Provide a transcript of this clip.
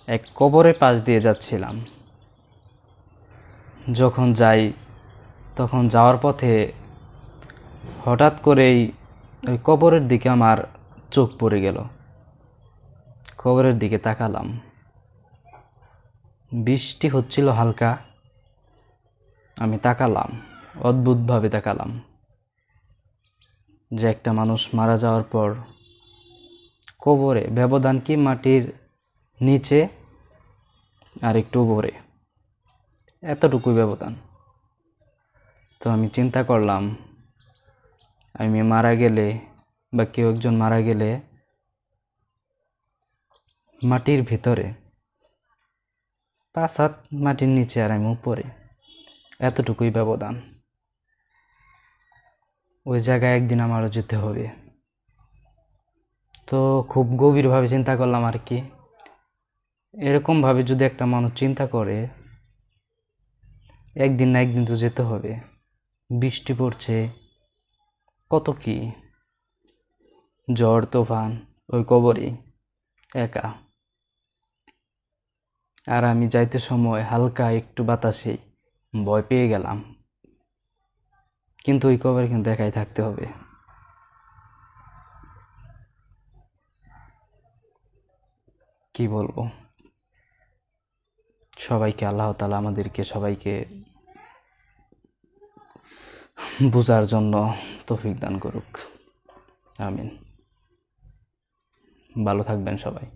এক কবরের পাশ দিয়ে যাচ্ছিলাম। যখন যাই তখন যাওয়ার পথে হঠাৎ করেই ওই কবরের দিকে আমার চোখ পড়ে গেল। কবরের দিকে তাকালাম, বৃষ্টি হচ্ছিল হালকা। আমি তাকালাম, অদ্ভুতভাবে তাকালাম যে একটা মানুষ মারা যাওয়ার পর কবরে ব্যবধান কি মাটির নিচে আর একটু উপরে, এতটুকুই ব্যবধান। তো আমি চিন্তা করলাম, আমি মারা গেলে বা কেউ একজন মারা গেলে মাটির ভিতরে 5 হাত মাটির নিচে আর আমি উপরে, এতটুকুই ব্যবধান। ওই জায়গায় একদিন আমারও যেতে হবে। তো খুব গভীরভাবে চিন্তা করলাম আর কি, এরকমভাবে যদি একটা মানুষ চিন্তা করে একদিন না একদিন তো যেতে হবে। বৃষ্টি পড়ছে, কত কি ঝড় তুফান, ওই কবরে একা। আর আমি যাইতে সময় হালকা একটু বাতাসে ভয় পেয়ে গেলাম, কিন্তু ওই কবরে কিন্তু একাই থাকতে হবে। কি বলবো, সবাইকে আল্লাহ তাআলা আমাদেরকে সবাইকে বুঝার জন্য তৌফিক দান করুক। আমিন। ভালো থাকবেন সবাই।